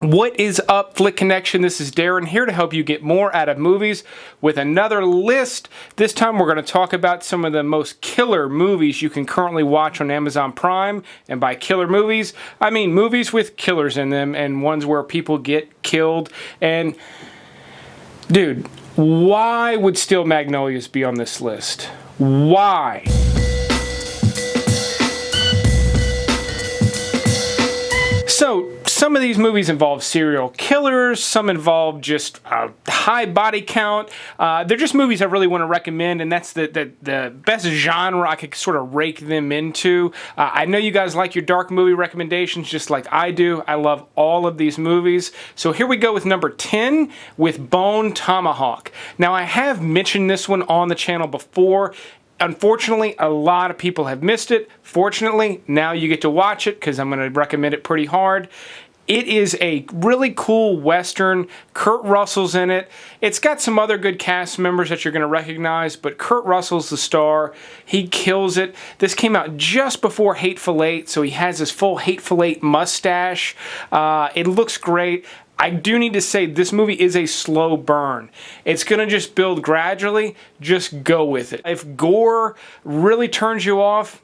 What is up, Flick Connection? This is Darren here to help you get more out of movies with another list. This time we're going to talk about some of the most killer movies you can currently watch on Amazon Prime. And by killer movies, I mean movies with killers in them and ones where people get killed. And dude, why would Steel Magnolias be on this list? Why? So, some of these movies involve serial killers, some involve just a high body count. They're just movies I really want to recommend, and that's the best genre I could sort of rake them into. I know you guys like your dark movie recommendations just like I do. I love all of these movies. So here we go with number 10 with Bone Tomahawk. Now, I have mentioned this one on the channel before. Unfortunately, a lot of people have missed it. Fortunately, now you get to watch it because I'm going to recommend it pretty hard. It is a really cool Western. Kurt Russell's in it. It's got some other good cast members that you're going to recognize, but Kurt Russell's the star. He kills it. This came out just before Hateful Eight, so he has his full Hateful Eight mustache. It looks great. I do need to say this movie is a slow burn. It's going to just build gradually. Just go with it. If gore really turns you off,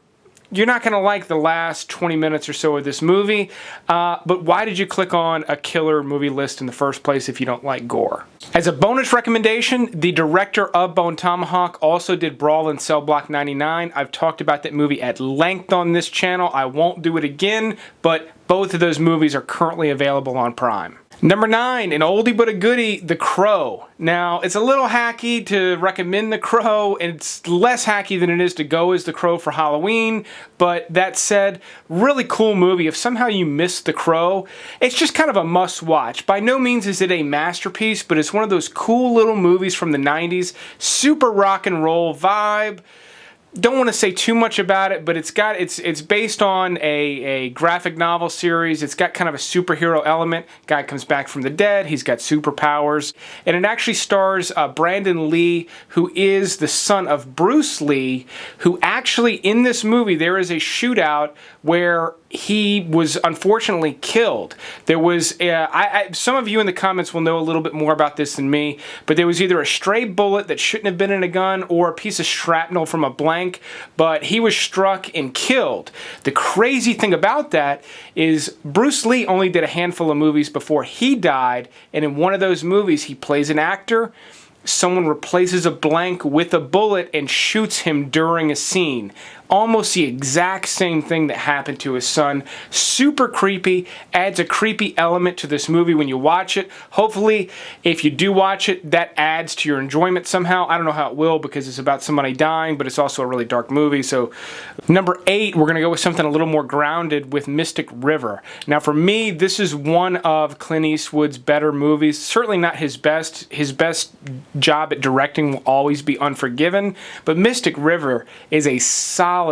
you're not going to like the last 20 minutes or so of this movie. But why did you click on a killer movie list in the first place if you don't like gore? As a bonus recommendation, the director of Bone Tomahawk also did Brawl and Cell Block 99. I've talked about that movie at length on this channel. I won't do it again, but both of those movies are currently available on Prime. Number 9, an oldie but a goodie, The Crow. Now, it's a little hacky to recommend The Crow, and it's less hacky than it is to go as The Crow for Halloween, but that said, really cool movie. If somehow you missed The Crow, it's just kind of a must-watch. By no means is it a masterpiece, but it's one of those cool little movies from the 90s, super rock and roll vibe. Don't want to say too much about it, but it's based on a graphic novel series. It's got kind of a superhero element. Guy comes back from the dead. He's got superpowers. And it actually stars Brandon Lee, who is the son of Bruce Lee, who actually, in this movie, there is a shootout where he was unfortunately killed. There was, some of you in the comments will know a little bit more about this than me, but there was either a stray bullet that shouldn't have been in a gun or a piece of shrapnel from a blank, but he was struck and killed. The crazy thing about that is Bruce Lee only did a handful of movies before he died, and in one of those movies he plays an actor. Someone replaces a blank with a bullet and shoots him during a scene. Almost the exact same thing that happened to his son. Super creepy, adds a creepy element to this movie when you watch it. Hopefully, if you do watch it, that adds to your enjoyment somehow. I don't know how it will because it's about somebody dying, but it's also a really dark movie. So, number 8, we're going to go with something a little more grounded with Mystic River. Now, for me, this is one of Clint Eastwood's better movies. Certainly not his best. His best job at directing will always be Unforgiven, but Mystic River is a solid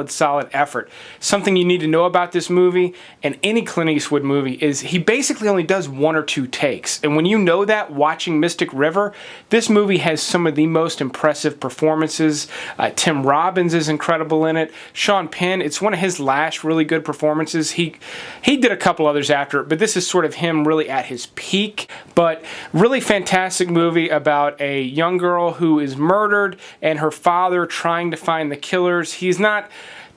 effort. Something you need to know about this movie and any Clint Eastwood movie is he basically only does 1 or 2 takes. And when you know that watching Mystic River, this movie has some of the most impressive performances. Tim Robbins is incredible in it. Sean Penn, it's one of his last really good performances. He did a couple others after it, but this is sort of him really at his peak. But really fantastic movie about a young girl who is murdered and her father trying to find the killers. He's not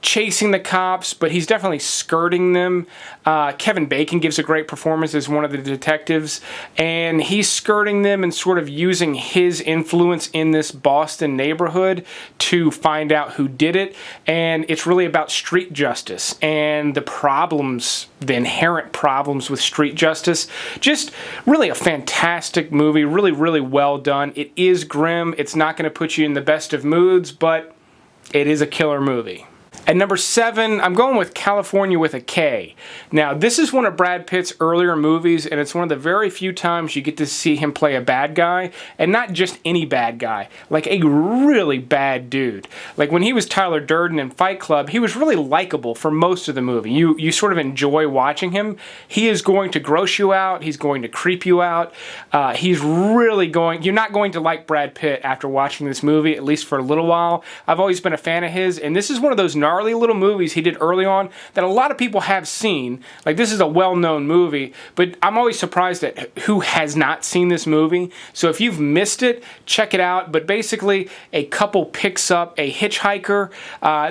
chasing the cops, but he's definitely skirting them. Kevin Bacon gives a great performance as one of the detectives, and he's skirting them and sort of using his influence in this Boston neighborhood to find out who did it. And it's really about street justice and the problems, the inherent problems with street justice. Just really a fantastic movie, really, really well done. It is grim. It's not going to put you in the best of moods, but it is a killer movie. At number 7, I'm going with Kalifornia with a K. Now, this is one of Brad Pitt's earlier movies, and it's one of the very few times you get to see him play a bad guy, and not just any bad guy, like a really bad dude. Like when he was Tyler Durden in Fight Club, he was really likable for most of the movie. You sort of enjoy watching him. He is going to gross you out. He's going to creep you out. He's really going... You're not going to like Brad Pitt after watching this movie, at least for a little while. I've always been a fan of his, and this is one of those narc gnarly little movies he did early on that a lot of people have seen. Like, this is a well-known movie, but I'm always surprised at who has not seen this movie. So if you've missed it, check it out. But basically, a couple picks up a hitchhiker.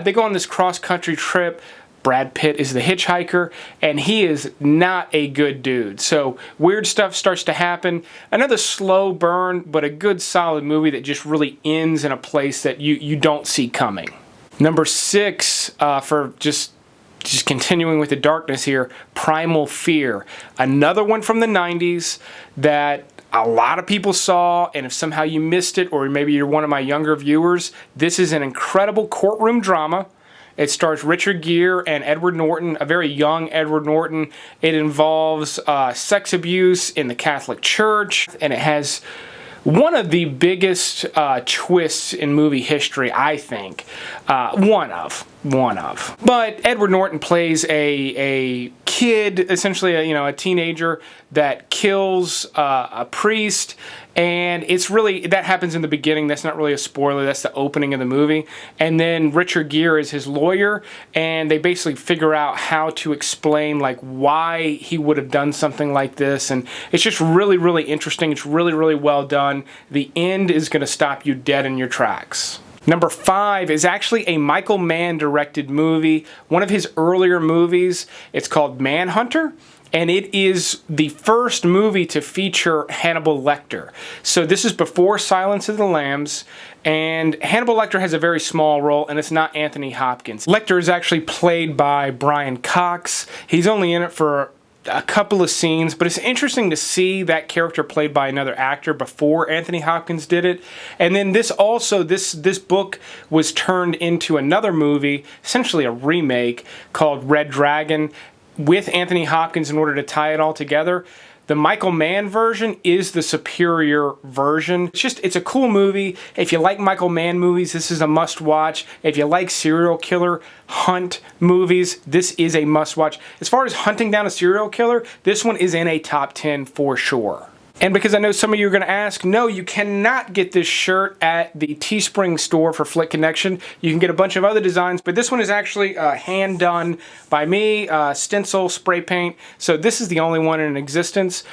They go on this cross-country trip. Brad Pitt is the hitchhiker, and he is not a good dude. So weird stuff starts to happen. Another slow burn, but a good solid movie that just really ends in a place that you don't see coming. Number 6, for just continuing with the darkness here, Primal Fear. Another one from the 90s that a lot of people saw, and if somehow you missed it, or maybe you're one of my younger viewers, this is an incredible courtroom drama. It stars Richard Gere and Edward Norton, a very young Edward Norton. It involves sex abuse in the Catholic Church, and it has one of the biggest twists in movie history, I think. One of. But Edward Norton plays a kid, essentially a teenager that kills a priest, and it's really, that happens in the beginning. That's not really a spoiler. That's the opening of the movie. And then Richard Gere is his lawyer, and they basically figure out how to explain like why he would have done something like this. And it's just really, really interesting. It's really, really well done. The end is going to stop you dead in your tracks. Number 5 is actually a Michael Mann directed movie, one of his earlier movies. It's called Manhunter, and it is the first movie to feature Hannibal Lecter. So this is before Silence of the Lambs, and Hannibal Lecter has a very small role, and it's not Anthony Hopkins. Lecter is actually played by Brian Cox. He's only in it for a couple of scenes, but it's interesting to see that character played by another actor before Anthony Hopkins did it. And then this book was turned into another movie, essentially a remake, called Red Dragon, with Anthony Hopkins in order to tie it all together. The Michael Mann version is the superior version. It's a cool movie. If you like Michael Mann movies, this is a must-watch. If you like serial killer hunt movies, this is a must-watch. As far as hunting down a serial killer, this one is in a top 10 for sure. And because I know some of you are going to ask, no, you cannot get this shirt at the Teespring store for Flick Connection. You can get a bunch of other designs, but this one is actually hand done by me, stencil, spray paint. So this is the only one in existence.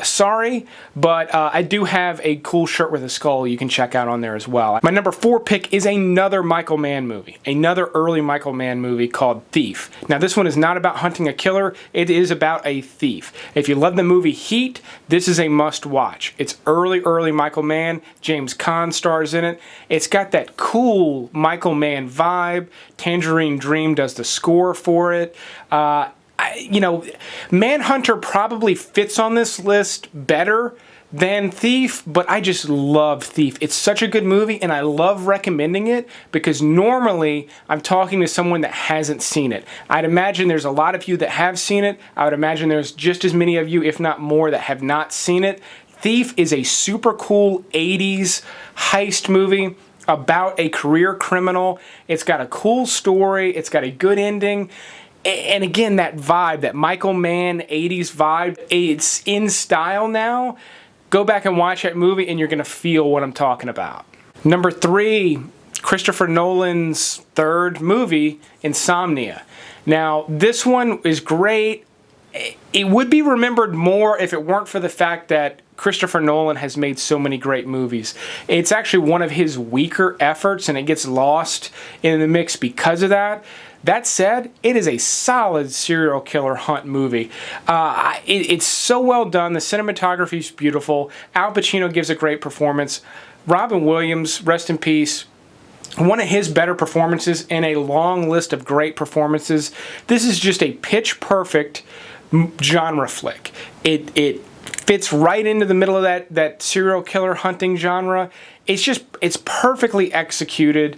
Sorry, but I do have a cool shirt with a skull you can check out on there as well. My number 4 pick is another Michael Mann movie, another early Michael Mann movie called Thief. Now this one is not about hunting a killer, it is about a thief. If you love the movie Heat, this is a must watch. It's early Michael Mann. James Caan stars in it. It's got that cool Michael Mann vibe. Tangerine Dream does the score for it. Manhunter probably fits on this list better than Thief, but I just love Thief. It's such a good movie, and I love recommending it because normally I'm talking to someone that hasn't seen it. I'd imagine there's a lot of you that have seen it. I would imagine there's just as many of you, if not more, that have not seen it. Thief is a super cool 80s heist movie about a career criminal. It's got a cool story. It's got a good ending. And again, that vibe, that Michael Mann 80s vibe, it's in style now. Go back and watch that movie and you're going to feel what I'm talking about. Number 3, Christopher Nolan's third movie, Insomnia. Now, this one is great. It would be remembered more if it weren't for the fact that Christopher Nolan has made so many great movies. It's actually one of his weaker efforts and it gets lost in the mix because of that. That said, it is a solid serial killer hunt movie. It's so well done. The cinematography is beautiful. Al Pacino gives a great performance. Robin Williams, rest in peace, one of his better performances in a long list of great performances. This is just a pitch-perfect genre flick. It fits right into the middle of that serial killer hunting genre. It's perfectly executed.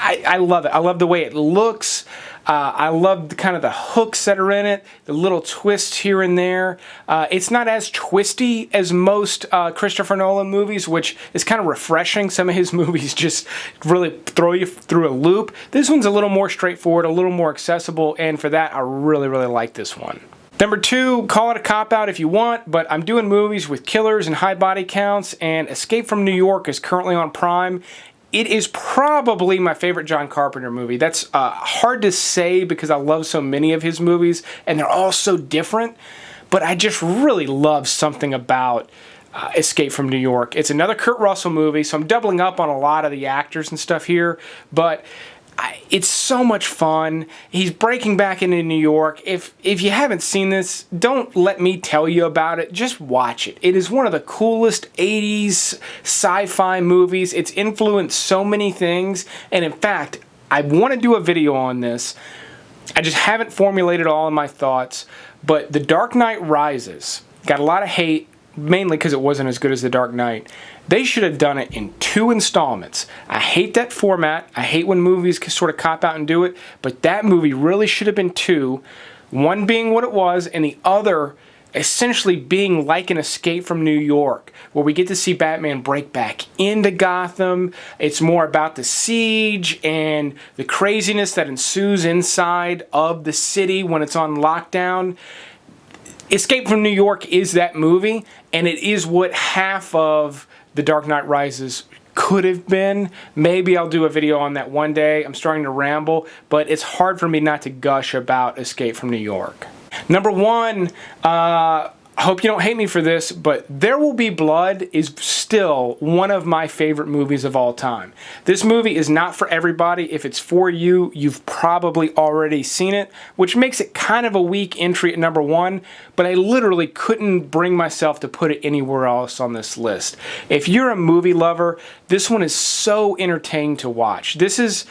I love it. I love the way it looks. I love the hooks that are in it, the little twists here and there. It's not as twisty as most Christopher Nolan movies, which is kind of refreshing. Some of his movies just really throw you through a loop. This one's a little more straightforward, a little more accessible, and for that, I really, really like this one. Number 2, call it a cop-out if you want, but I'm doing movies with killers and high body counts, and Escape from New York is currently on Prime. it is probably my favorite John Carpenter movie. That's hard to say because I love so many of his movies, and they're all so different. But I just really love something about Escape from New York. It's another Kurt Russell movie, so I'm doubling up on a lot of the actors and stuff here. But it's so much fun. He's breaking back into New York. If you haven't seen this, don't let me tell you about it. Just watch it. It is one of the coolest 80s sci-fi movies. It's influenced so many things. And in fact, I want to do a video on this. I just haven't formulated all of my thoughts. But The Dark Knight Rises got a lot of hate, mainly because it wasn't as good as The Dark Knight. They should have done it in 2 installments. I hate that format. I hate when movies can sort of cop out and do it, but that movie really should have been 2. One being what it was, and the other essentially being like an Escape from New York, where we get to see Batman break back into Gotham. It's more about the siege and the craziness that ensues inside of the city when it's on lockdown. Escape from New York is that movie, and it is what half of The Dark Knight Rises could have been. Maybe I'll do a video on that one day. I'm starting to ramble, but it's hard for me not to gush about Escape from New York. Number 1, I hope you don't hate me for this, but There Will Be Blood is still one of my favorite movies of all time. This movie is not for everybody. If it's for you, you've probably already seen it, which makes it kind of a weak entry at number 1, but I literally couldn't bring myself to put it anywhere else on this list. If you're a movie lover, this one is so entertaining to watch. This is...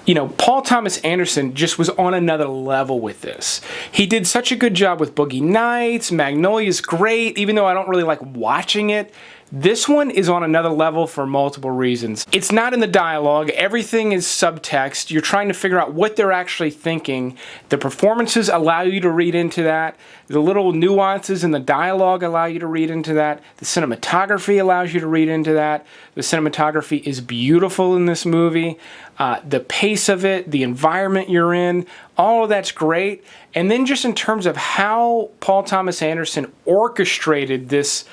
You know, Paul Thomas Anderson just was on another level with this. He did such a good job with Boogie Nights. Magnolia's great, even though I don't really like watching it. This one is on another level for multiple reasons. It's not in the dialogue. Everything is subtext. You're trying to figure out what they're actually thinking. The performances allow you to read into that. The little nuances in the dialogue allow you to read into that. The cinematography allows you to read into that. The cinematography is beautiful in this movie. The pace of it, the environment you're in, all of that's great. And then just in terms of how Paul Thomas Anderson orchestrated this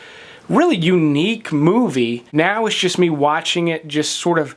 really unique movie, now it's just me watching it, just sort of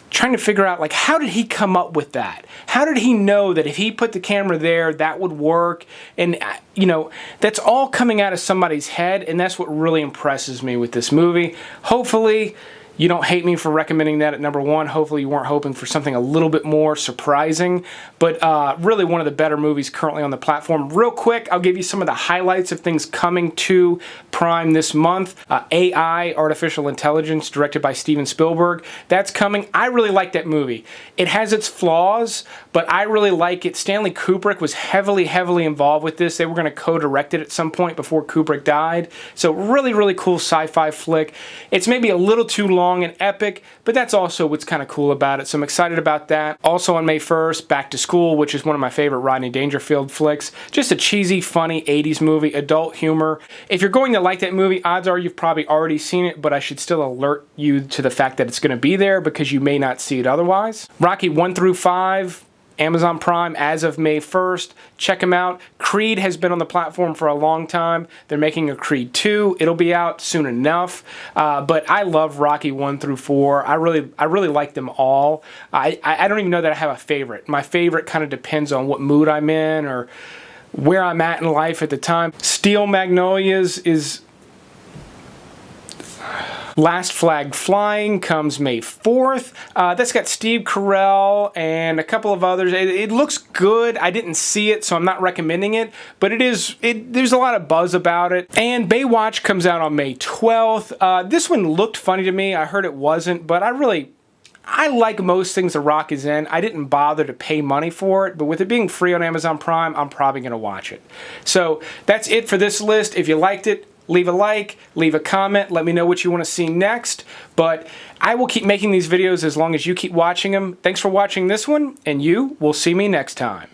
trying to figure out, like, how did he come up with that? How did he know that if he put the camera there, that would work? And, you know, that's all coming out of somebody's head, and that's what really impresses me with this movie. Hopefully, you don't hate me for recommending that at number 1. Hopefully you weren't hoping for something a little bit more surprising, but really one of the better movies currently on the platform. Real quick, I'll give you some of the highlights of things coming to Prime this month. AI, Artificial Intelligence, directed by Steven Spielberg. That's coming. I really like that movie. It has its flaws, but I really like it. Stanley Kubrick was heavily involved with this. They were going to co-direct it at some point before Kubrick died. So really cool sci-fi flick. It's maybe a little too long and epic, but that's also what's kind of cool about it, so I'm excited about that. Also on May 1st, Back to School, which is one of my favorite Rodney Dangerfield flicks. Just a cheesy, funny 80s movie, adult humor. If you're going to like that movie, odds are you've probably already seen it, but I should still alert you to the fact that it's going to be there because you may not see it otherwise. Rocky 1 through 5, Amazon Prime as of May 1st. Check them out. Creed has been on the platform for a long time. They're making a Creed 2. It'll be out soon enough. But I love Rocky 1 through 4. I really like them all. I don't even know that I have a favorite. My favorite kind of depends on what mood I'm in or where I'm at in life at the time. Steel Magnolias is... Last Flag Flying comes May 4th. That's got Steve Carell and a couple of others. It looks good. I didn't see it, so I'm not recommending it, but there's a lot of buzz about it. And Baywatch comes out on May 12th. This one looked funny to me. I heard it wasn't, but I like most things The Rock is in. I didn't bother to pay money for it, but with it being free on Amazon Prime, I'm probably going to watch it. So that's it for this list. If you liked it, leave a like, leave a comment, let me know what you want to see next. But I will keep making these videos as long as you keep watching them. Thanks for watching this one, and you will see me next time.